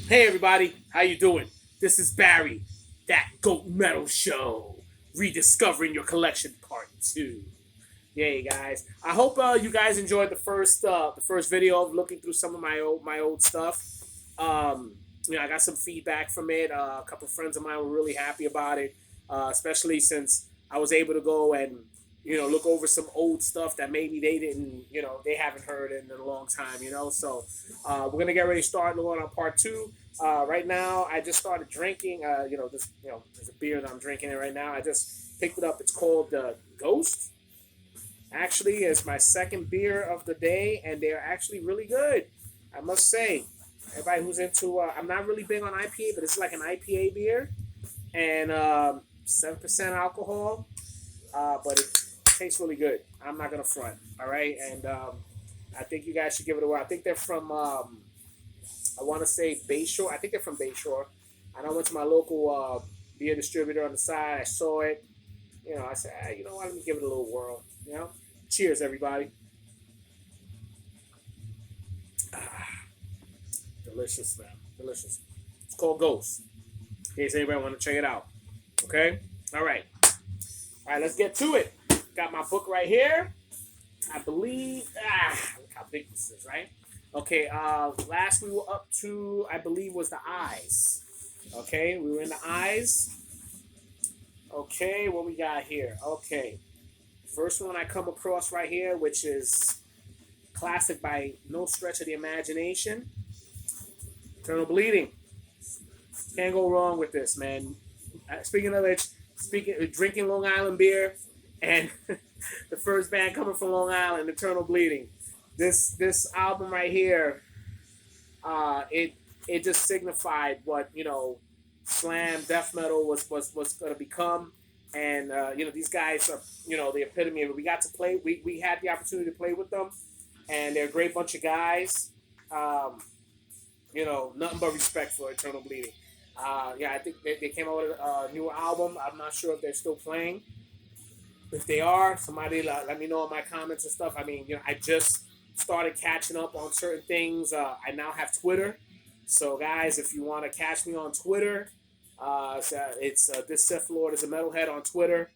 Hey everybody, how you doing? This is Barry, that Goat Metal Show, rediscovering your collection part two. Yay, guys! I hope you guys enjoyed the first video of looking through some of my old stuff. Um, I got some feedback from it. A couple of friends of mine were really happy about it, especially since I was able to go and look over some old stuff that maybe they didn't, they haven't heard in a long time. So we're gonna get ready to start going on part two. Right now, I just started drinking. There's a beer that I'm drinking right now. I just picked it up. It's called Ghost. Actually, it's my second beer of the day, and they're actually really good. I must say, everybody who's into, I'm not really big on IPA, but it's like an IPA beer, and 7% alcohol, but it tastes really good. I'm not gonna front, all right. And I think you guys should give it a whirl. I think they're from, I want to say Bayshore. I think they're from Bayshore. And I went to my local beer distributor on the side. I saw it. I said, you know what? Let me give it a little whirl. Cheers, everybody. Delicious, man. Delicious. It's called Ghost. In case anybody want to check it out. Okay? All right. All right, let's get to it. Got my book right here. I believe, look how big this is, right? Okay, last we were up to, I believe, was the eyes. Okay, we were in the eyes. Okay, what we got here? Okay, first one I come across right here, which is classic by no stretch of the imagination. Eternal Bleeding. Can't go wrong with this, man. Speaking of it, drinking Long Island beer, and the first band coming from Long Island, Eternal Bleeding. This album right here, it just signified what slam death metal was going to become, and these guys are the epitome of it. We got to play. We had the opportunity to play with them, and they're a great bunch of guys. Nothing but respect for Eternal Bleeding. I think they came out with a newer album. I'm not sure if they're still playing. If they are, somebody let me know in my comments and stuff. I mean, I just started catching up on certain things. I now have Twitter. So, guys, if you want to catch me on Twitter, it's this Sith Lord is a metalhead on Twitter.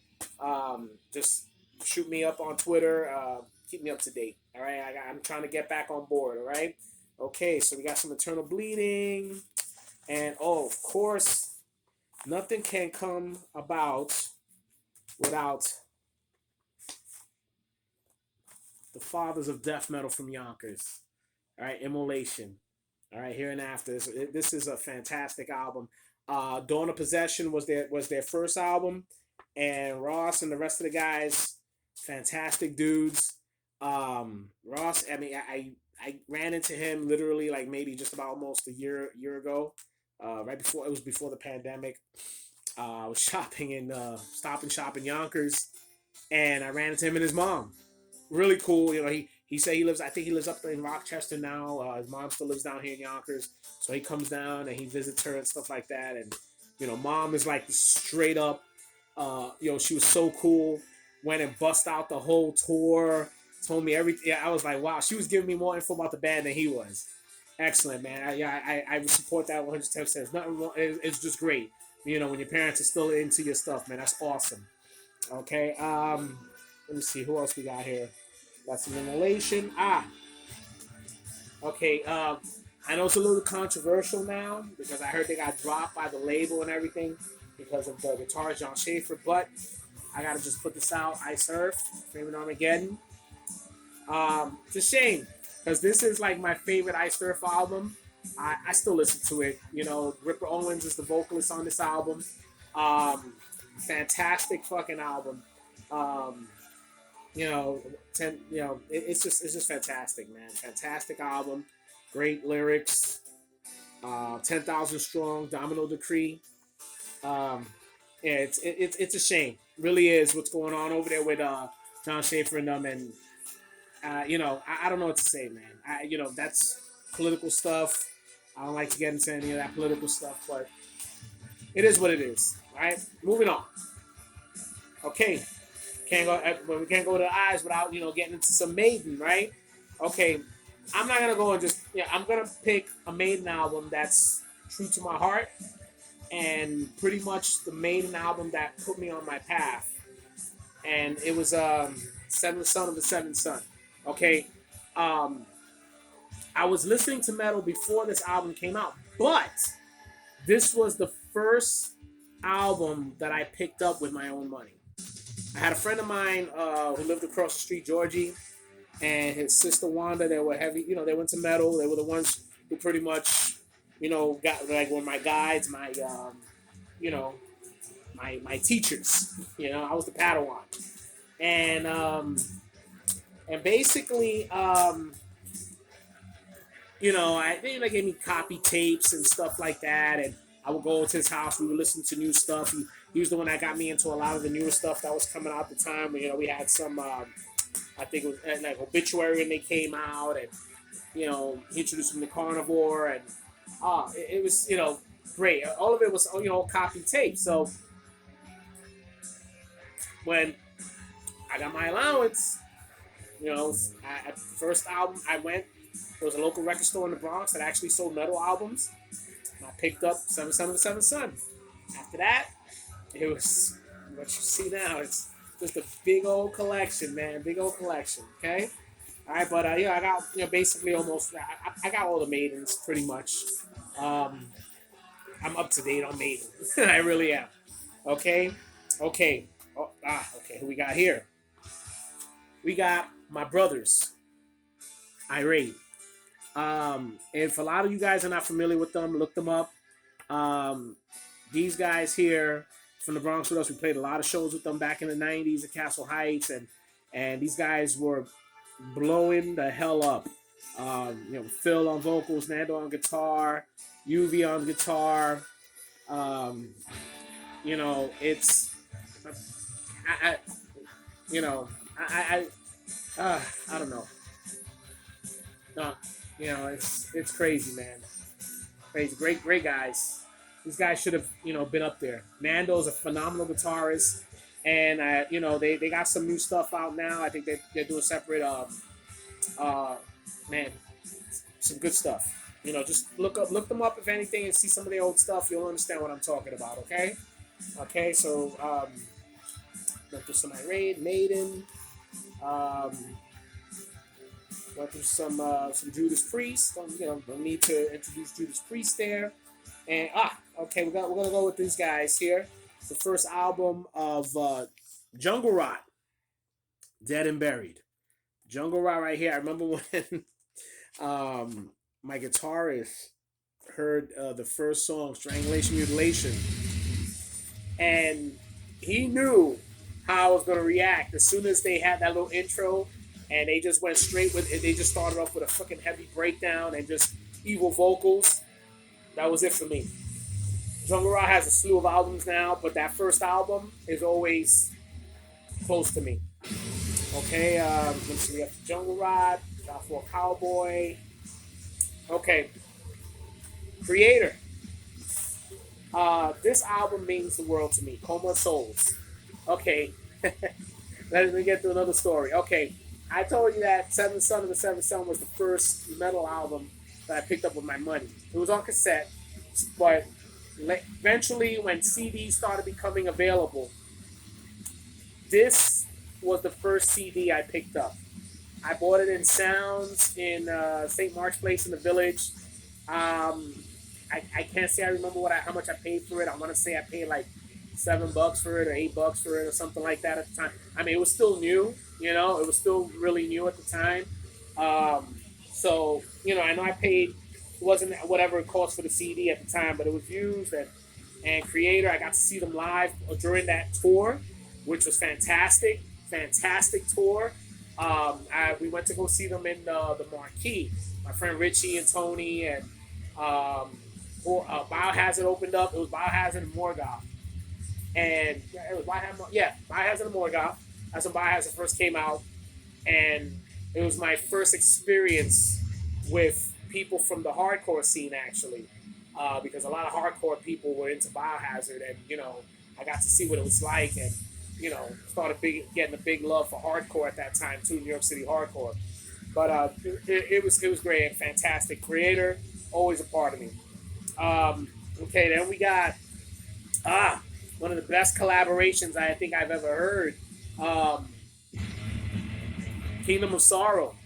Just shoot me up on Twitter. Keep me up to date. All right, I'm trying to get back on board. All right. Okay, so we got some Eternal Bleeding, and of course, nothing can come about without the fathers of death metal from Yonkers. All right, Immolation. All right, here and after. This is a fantastic album. Dawn of Possession was their first album, and Ross and the rest of the guys, fantastic dudes. Ross, I mean, I ran into him literally like maybe just about almost a year ago, right before it was before the pandemic. I was shopping in Stop and Shop in Yonkers, and I ran into him and his mom. Really cool. He said he lives. I think he lives up in Rochester now. His mom still lives down here in Yonkers, so he comes down and he visits her and stuff like that. And mom is like straight up. She was so cool. Went and bust out the whole tour. Told me everything. Yeah, I was like, wow. She was giving me more info about the band than he was. Excellent, man. I support that 110%. Nothing wrong. It's just great. When your parents are still into your stuff, man. That's awesome. Okay. Let me see who else we got here. Got some Immolation. Okay. I know it's a little controversial now because I heard they got dropped by the label and everything because of the guitarist John Schaefer. But I gotta just put this out. Ice Earth, Framing Armageddon. It's a shame because this is like my favorite Ice Earth album. I still listen to it. Ripper Owens is the vocalist on this album. Fantastic fucking album. Um, it's just fantastic, man. Fantastic album, great lyrics. 10,000 Strong, Domino Decree. Um, yeah, it's a shame, really is what's going on over there with John Schaefer and them, and I don't know what to say, man. That's political stuff. I don't like to get into any of that political stuff, but it is what it is. All right, moving on. Okay, we can't go to the eyes without getting into some Maiden, right? Okay, I'm not gonna go and just I'm gonna pick a Maiden album that's true to my heart, and pretty much the main album that put me on my path. And it was Seventh Son of the Seventh Son. Okay, um, I was listening to metal before this album came out, but this was the first album that I picked up with my own money. I had a friend of mine who lived across the street, Georgie, and his sister Wanda. They were heavy, they went to metal. They were the ones who pretty much, got like were my guides, my, you know, my teachers. I was the Padawan, and basically, they gave me copy tapes and stuff like that, and I would go to his house. We would listen to new stuff. He was the one that got me into a lot of the newer stuff that was coming out at the time. We had some, I think it was like Obituary when they came out, and he introduced me to Carnivore, and it was great. All of it was copy tape. So when I got my allowance, at the first album I went. There was a local record store in the Bronx that actually sold metal albums. And I picked up Seventh Son of the Seventh Son. After that, it was what you see now. It's just a big old collection, man. Big old collection, okay? All right, but I got, basically almost, I got all the Maidens pretty much. I'm up to date on Maiden. I really am. Okay? Okay. Okay, who we got here? We got my brothers, Irate. And for a lot of you guys are not familiar with them, look them up. These guys here from the Bronx with us, we played a lot of shows with them back in the 90s at Castle Heights, and these guys were blowing the hell up. Phil on vocals, Nando on guitar, UV on guitar. It's I don't know. No, it's crazy, man. Crazy, great guys. These guys should have, been up there. Nando's a phenomenal guitarist, and they got some new stuff out now. I think they're doing separate, some good stuff. Just look them up if anything, and see some of the old stuff. You'll understand what I'm talking about. Okay. So went through some Irate, Maiden. Went through some Judas Priest. Don't need to introduce Judas Priest there. And okay, we're gonna go with these guys here. It's the first album of Jungle Rot, Dead and Buried. Jungle Rot right here. I remember when my guitarist heard the first song, Strangulation Mutilation, and he knew how I was gonna react as soon as they had that little intro. And they just went straight with it. They just started off with a fucking heavy breakdown and just evil vocals. That was it for me. Jungle Rot has a slew of albums now, but that first album is always close to me. Okay, let's see. We have Jungle Rot, Got for a Cowboy. Okay, Creator. This album means the world to me. Coma of Souls. Okay, let me get to another story. Okay. I told you that Seventh Son of the Seventh Son was the first metal album that I picked up with my money. It was on cassette, but eventually when CDs started becoming available, this was the first CD I picked up. I bought it in Sounds in St. Mark's Place in the Village. I can't say I remember how much I paid for it. I want to say I paid like $7 for it or $8 for it or something like that at the time. I mean, it was still new. It was still really new at the time. So, I know I paid, it wasn't whatever it cost for the CD at the time, but it was used. And Creator, I got to see them live during that tour, which was fantastic. Fantastic tour. We went to go see them in the Marquee. My friend Richie and Tony and Biohazard opened up. It was Biohazard and Morgoth. And it was Biohazard and Morgoth. That's when Biohazard first came out, and it was my first experience with people from the hardcore scene, actually, because a lot of hardcore people were into Biohazard, and I got to see what it was like, and started getting a big love for hardcore at that time too, New York City hardcore. But it was great and fantastic. Creator, always a part of me. Okay, then we got one of the best collaborations I think I've ever heard. Um, Kingdom of Sorrow.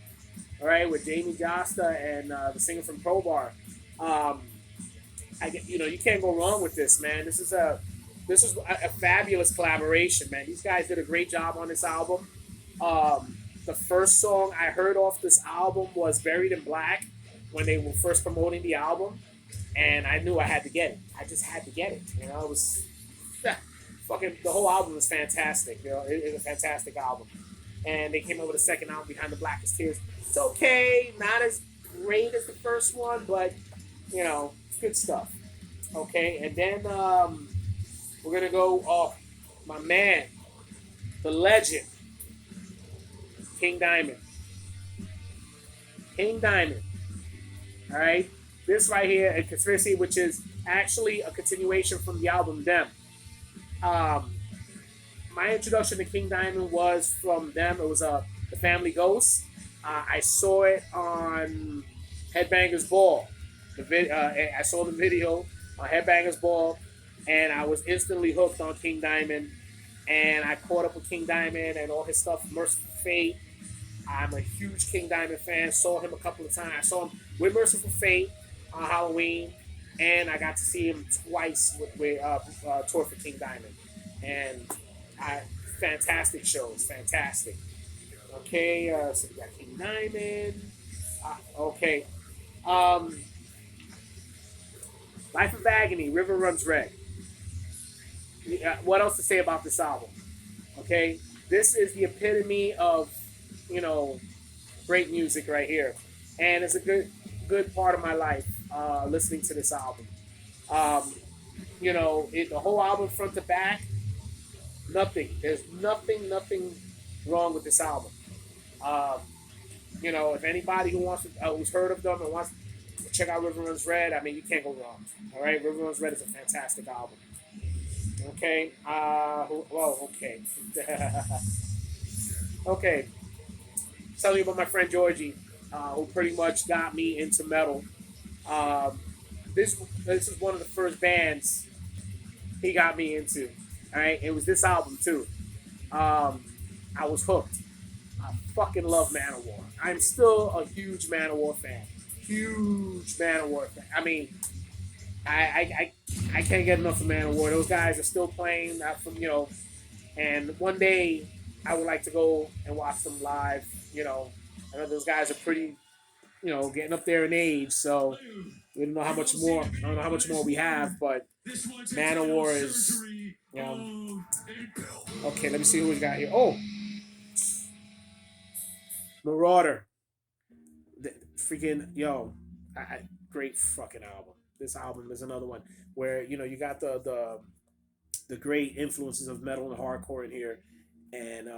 All right, with Jamie Josta and the singer from Crowbar. Um, you can't go wrong with this, man. This is a fabulous collaboration, man. These guys did a great job on this album. The first song I heard off this album was "Buried in Black" when they were first promoting the album, and I knew I had to get it. I just had to get it. You know, it was fucking the whole album was fantastic. You know, it's a fantastic album. And they came up with a second album, Behind the Blackest Tears. It's okay, not as great as the first one, but it's good stuff. Okay, and then we're gonna go. Oh, my man, the legend, King Diamond. King Diamond. All right, this right here, a conspiracy, which is actually a continuation from the album Them. Um, my introduction to King Diamond was from them. It was the Family Ghost. I saw it on Headbangers Ball. I saw the video on Headbangers Ball, and I was instantly hooked on King Diamond. And I caught up with King Diamond and all his stuff, Merciful Fate. I'm a huge King Diamond fan. Saw him a couple of times. I saw him with Merciful Fate on Halloween, and I got to see him twice with tour for King Diamond. And I fantastic shows, fantastic. Okay, so we got King Diamond. Okay, um, Life of Agony, River Runs Red. What else to say about this album? Okay, this is the epitome of you know great music right here, and it's a good part of my life listening to this album. Um, the whole album front to back, nothing. There's nothing wrong with this album. Um, if anybody who's heard of them and wants to check out River Runs Red, I mean, you can't go wrong. All right, River Runs Red is a fantastic album. Okay. Okay. Okay. Tell you about my friend Georgie, who pretty much got me into metal. Um, this is one of the first bands he got me into. All right, it was this album too. I was hooked. I fucking love Manowar. I'm still a huge Manowar fan. Huge Manowar fan. I mean, I can't get enough of Manowar. Those guys are still playing and one day I would like to go and watch them live. I know those guys are pretty, getting up there in age, so we don't know how much more. I don't know how much more we have, but Manowar is. Okay, let me see who we got here. Oh, Marauder. Freaking great fucking album. This album is another one where you got the great influences of metal and hardcore in here, and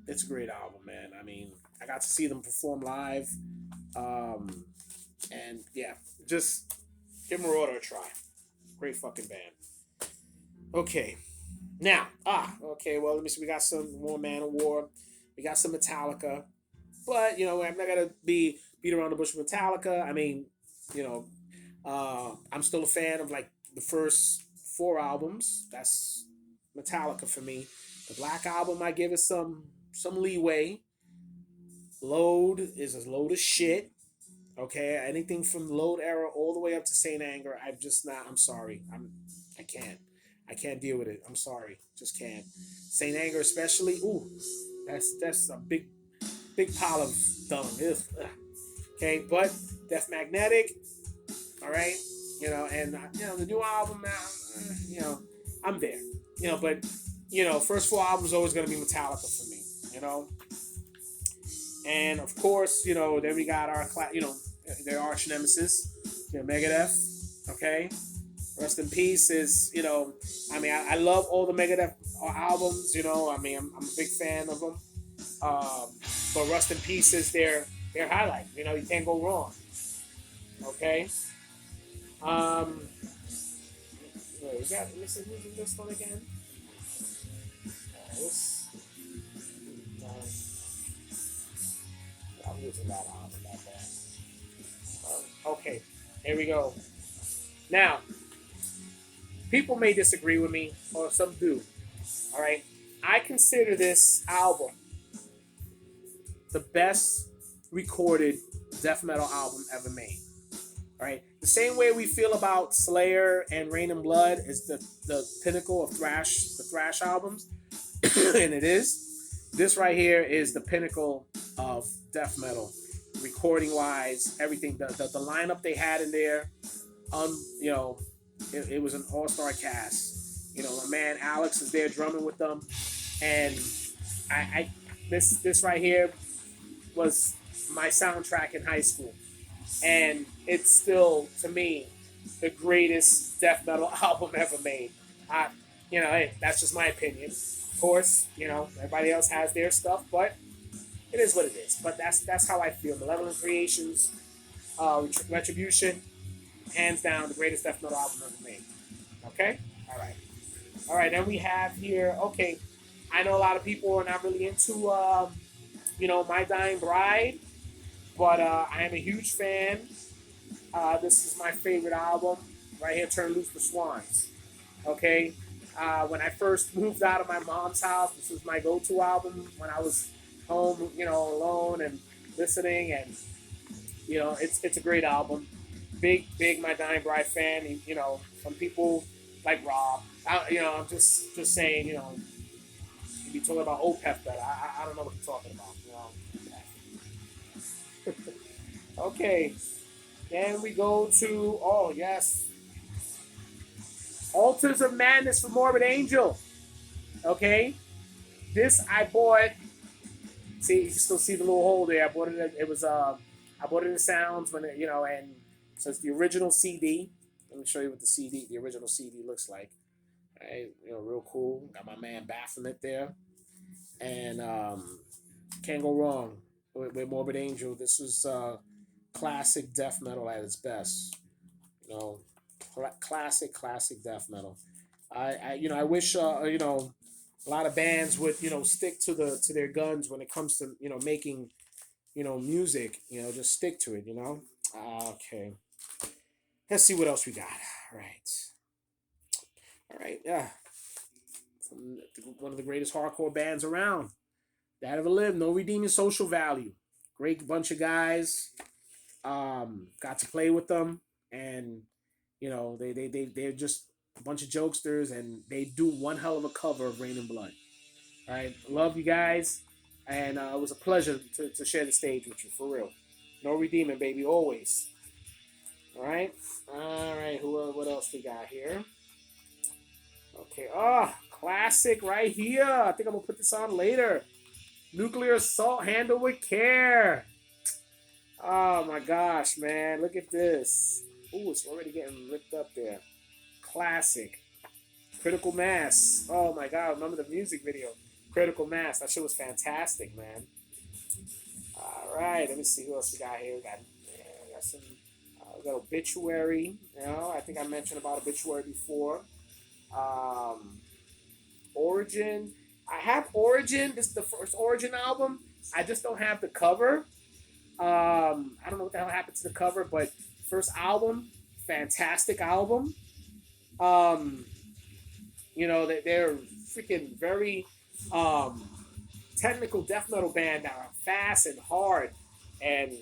it's a great album, man. I mean, I got to see them perform live, um, and yeah, just give Marauder a try. Great fucking band. Okay, now okay. Well, let me see. We got some more Manowar. We got some Metallica. But I'm not gonna be beat around the bush with Metallica. I mean, you know, I'm still a fan of like the first four albums. That's Metallica for me. The Black Album, I give it some leeway. Load is a load of shit. Okay, anything from the Load era all the way up to Saint Anger, I'm just not. I'm sorry. I can't. I can't deal with it. I'm sorry. Just can't. Saint Anger, especially. Ooh, that's a big pile of dung. Ugh. Okay, but Death Magnetic, all right, and the new album now, I'm there, but first four albums always gonna be Metallica for me, and of course, then we got our their arch nemesis, Megadeth, okay. Rest in peace is, I love all the Megadeth albums, I mean, I'm a big fan of them. But Rust in Peace is their highlight. You can't go wrong. Okay. Wait, let me see who's in this one again. This. I'm using that album, that bad. Okay, here we go. Now, people may disagree with me, or some do. All right, I consider this album the best recorded death metal album ever made. All right, the same way we feel about Slayer and Rain and Blood is the pinnacle of the thrash albums, and it is. This right here is the pinnacle of death metal, recording wise, everything. The lineup they had in there, you know, it was an all star cast. You know, my man Alex is there drumming with them, and I this right here was my soundtrack in high school, and it's still to me the greatest death metal album ever made. I, hey, that's just my opinion. Of course, everybody else has their stuff, but it is what it is. But that's how I feel. Malevolent Creations, Retribution, hands down the greatest death metal album ever made. Okay, all right. Then we have here. Okay, I know a lot of people are not really into My Dying Bride, but I am a huge fan. This is my favorite album right here. Turn Loose the Swans. Okay, when I first moved out of my mom's house, this was my go-to album when I was home, alone and listening, and it's a great album. Big My Dying Bride fan. Some people like Rob. I'm just saying. You be talking about Opeth, but I don't know what you're talking about. Okay, then we go to yes, Altars of Madness for Morbid Angel. Okay, this I bought. See, you can still see the little hole there. I bought it. It was I bought it in Sounds when and so it's the original CD. Let me show you what the original CD looks like. Right, real cool. Got my man Baphomet there, and can't go wrong with Morbid Angel. This was classic death metal at its best. Classic death metal. I wish a lot of bands would stick to their guns when it comes to making music. Just stick to it. Okay. Let's see what else we got. All right. Yeah. From one of the greatest hardcore bands around that ever lived. No redeeming social value. Great bunch of guys. Got to play with them, and they're just a bunch of jokesters, and they do one hell of a cover of Rain and Blood. All right, love you guys, and it was a pleasure to share the stage with you, for real. No redeeming, baby, always. All right. What else we got here? Okay. Classic right here. I think I'm gonna put this on later. Nuclear Assault, Handle with Care. Oh my gosh, man. Look at this. Ooh, it's already getting ripped up there. Classic. Critical Mass. Oh my god, remember the music video. Critical Mass. That shit was fantastic, man. Alright, let me see who else we got here. We got some we got Obituary. I think I mentioned about Obituary before. Origin. I have Origin. This is the first Origin album. I just don't have the cover. I don't know what the hell happened to the cover, but first album, fantastic album. They're freaking very technical death metal band that are fast and hard, and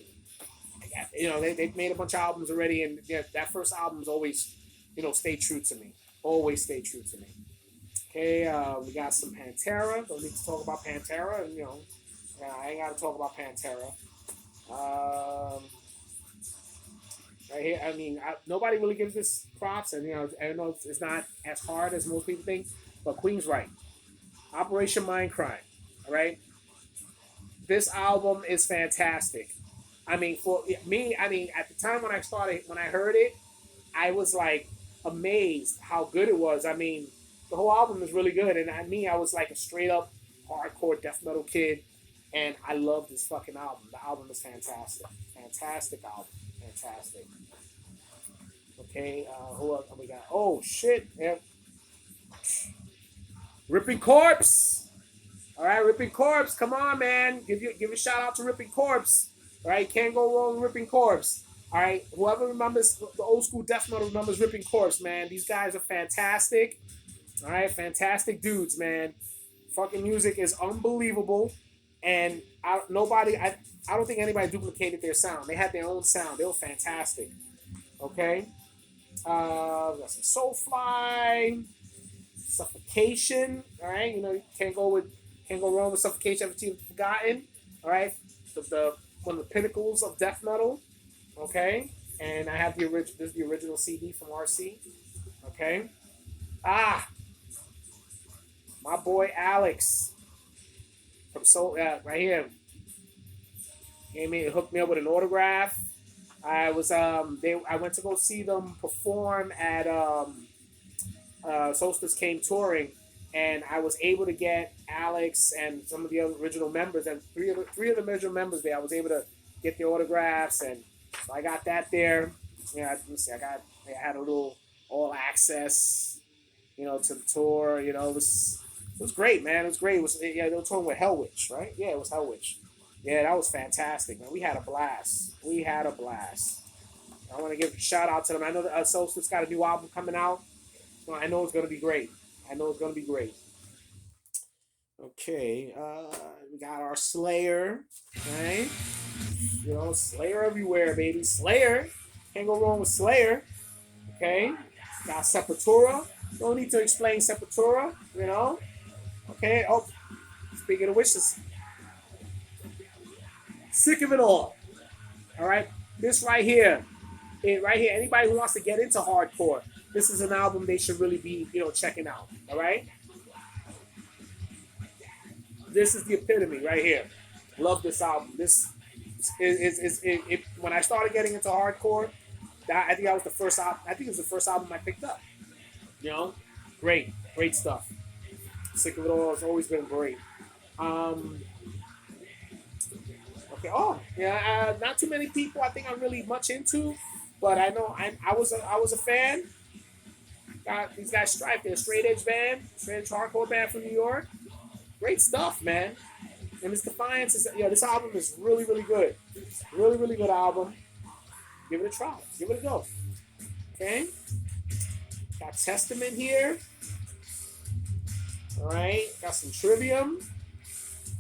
they've made a bunch of albums already, and that first album's always stayed true to me. Always stayed true to me. Okay, we got some Pantera. Don't need to talk about Pantera, and I ain't got to talk about Pantera. Right here, I mean, nobody really gives this props, and I know it's not as hard as most people think, but Queensryche, Operation Mindcrime, all right. This album is fantastic. I mean, for me, at the time when I heard it, I was like amazed how good it was. I mean, the whole album is really good, and I was like a straight up hardcore death metal kid. And I love this fucking album. The album is fantastic. Fantastic album. Fantastic. Okay, who else we got? Oh, shit. Yeah. Ripping Corpse. All right, Ripping Corpse. Come on, man. Give a shout out to Ripping Corpse. All right, can't go wrong with Ripping Corpse. All right, whoever remembers the old school death metal remembers Ripping Corpse, man. These guys are fantastic. All right, fantastic dudes, man. Fucking music is unbelievable, and I don't think anybody duplicated their sound. They had their own sound. They were fantastic. Okay, we got some Soulfly, Suffocation. All right, you know you can't go wrong with Suffocation. Everything forgotten. All right, the one of the pinnacles of death metal. Okay, and I have the original. This is the original CD from RC. Okay, ah, my boy Alex from Soul right here hooked me up with an autograph. I went to go see them perform at Solstice came touring, and I was able to get Alex and some of the other original members and three of the original members there. I was able to get the autographs, and so I got that there. Yeah, I had a little all access, to the tour. It was great, man. It was great. They were touring with Hellwitch, right? Yeah, it was Hellwitch. Yeah, that was fantastic, man. We had a blast. I want to give a shout out to them. I know that Solstice got a new album coming out. So I know it's going to be great. Okay, we got our Slayer, right? Slayer everywhere, baby. Slayer. Can't go wrong with Slayer. Okay. Got Sepultura. Don't need to explain Sepultura, Okay. Oh, speaking of which, sick of it all. All right. This right here. Anybody who wants to get into hardcore, this is an album they should really be, checking out. All right. This is the epitome right here. Love this album. This is when I started getting into hardcore. I think that was the first album. I think it was the first album I picked up. Great stuff. Sick of it all. It's always been great. Okay. Oh, yeah. Not too many people I think I'm really much into, but I know I was a fan. These guys Stripe. They're a straight edge hardcore band from New York. Great stuff, man. And this Defiance this album is really, really good. Really, really good album. Give it a try. Give it a go. Okay. Got Testament here. All right. Got some Trivium.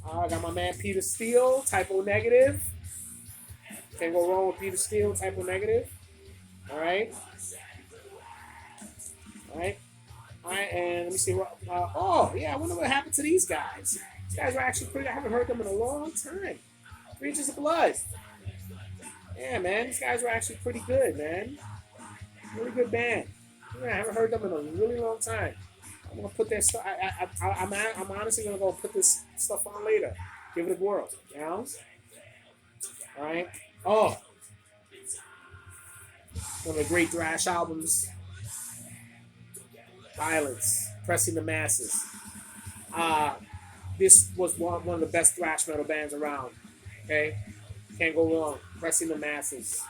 Got my man Peter Steele, Typo Negative. Can't go wrong with Peter Steele, Typo Negative. All right. And let me see what. I wonder what happened to these guys. These guys were actually pretty. I haven't heard them in a long time. Creatures of Blood. Yeah, man, these guys were actually pretty good, man. Really good band. Yeah, I haven't heard them in a really long time. I'm gonna put their stuff. I'm honestly gonna go put this stuff on later. Give it a whirl, All right. Oh, one of the great thrash albums. Violence, Pressing the Masses. This was one of the best thrash metal bands around. Okay, can't go wrong. Pressing the Masses.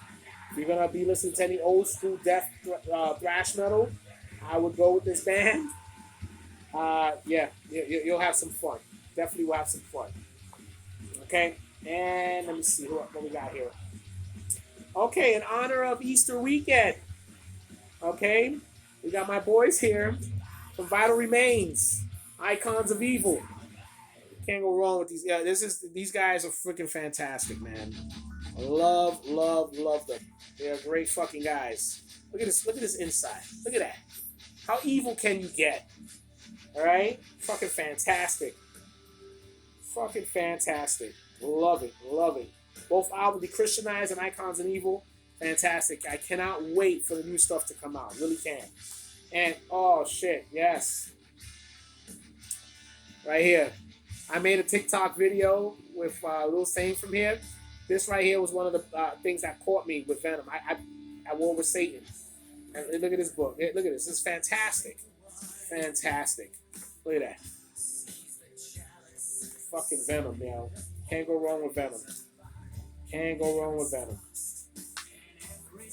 If you're gonna be listening to any old school death thrash metal, I would go with this band. You'll have some fun. Definitely will have some fun. Okay, and let me see what we got here. Okay, in honor of Easter weekend. Okay, we got my boys here from Vital Remains, Icons of Evil. Can't go wrong with these. Yeah, these guys are freaking fantastic, man. I love them. They're great fucking guys. Look at this inside. Look at that. How evil can you get? All right, fucking fantastic. Fucking fantastic. Love it. Both albums, The Christianized and Icons of Evil, fantastic. I cannot wait for the new stuff to come out. Really can. And oh shit, yes. Right here. I made a TikTok video with Lil Saint from here. This right here was one of the things that caught me with Venom. I wore with Satan. And look at this book. Look at this. This is fantastic. Fantastic. Look at that. Fucking Venom, yo. Can't go wrong with Venom.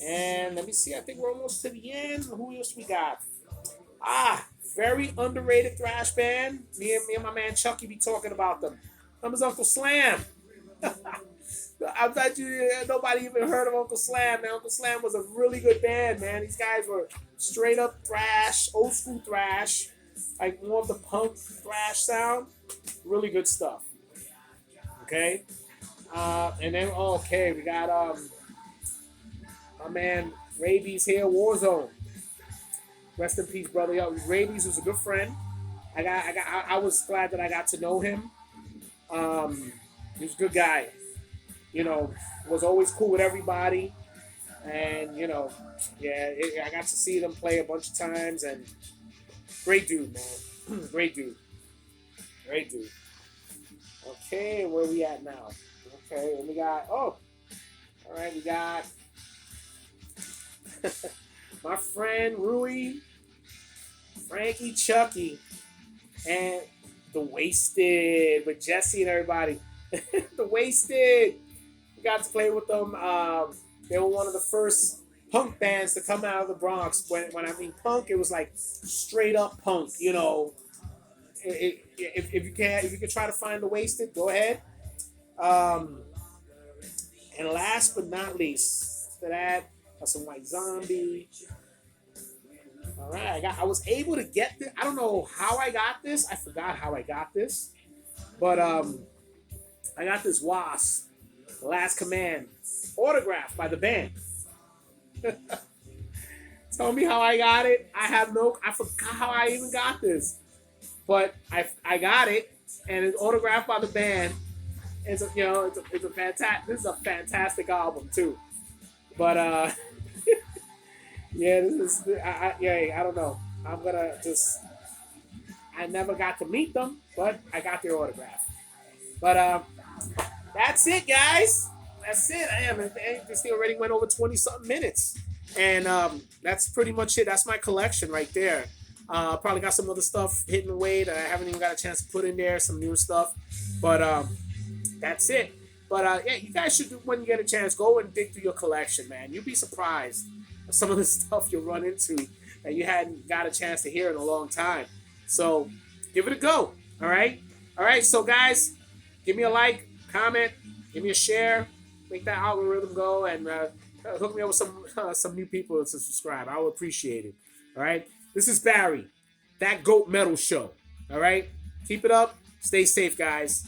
And let me see. I think we're almost to the end. Who else we got? Very underrated thrash band. Me and my man Chucky be talking about them. Numbers Uncle Slam. I bet you nobody even heard of Uncle Slam, man. Uncle Slam was a really good band, man. These guys were straight up thrash, old school thrash, like more of the punk thrash sound. Really good stuff. Okay. And then okay, we got my man Rabies here, Warzone. Rest in peace, brother. Yo, Rabies was a good friend. I was glad that I got to know him. He was a good guy. You know, was always cool with everybody, and you know, yeah, I got to see them play a bunch of times, and great dude, man, great dude, great dude. Okay, where we at now? Okay, and we got all right, we got my friend Rui, Frankie, Chucky, and the Wasted with Jesse and everybody. The Wasted. We got to play with them. They were one of the first punk bands to come out of the Bronx. When I mean punk, it was like straight up punk. You know, if you can try to find the Wasted, go ahead. Um, and last but not least, after that, some White Zombie. All right, I was able to get this. I don't know how I got this. I forgot how I got this, but I got this Wasp, The Last Command, autographed by the band. Tell me how I got it. I forgot how I even got this, but I got it, and it's autographed by the band. It's a fantastic. This is a fantastic album too, but yeah, this is I don't know. I'm gonna just. I never got to meet them, but I got their autograph. But that's it, guys. That's it. This thing already went over 20 something minutes, and that's pretty much it. That's my collection right there. Probably got some other stuff hidden away that I haven't even got a chance to put in there. Some new stuff, but that's it. But yeah, you guys should, when you get a chance, go and dig through your collection, man. You'd be surprised at some of the stuff you'll run into that you hadn't got a chance to hear in a long time. So give it a go. All right. All right. So guys, give me a like, comment, give me a share, make that algorithm go, and hook me up with some new people to subscribe. I would appreciate it. All right. This is Barry, That Goat Metal Show. All right. Keep it up. Stay safe, guys.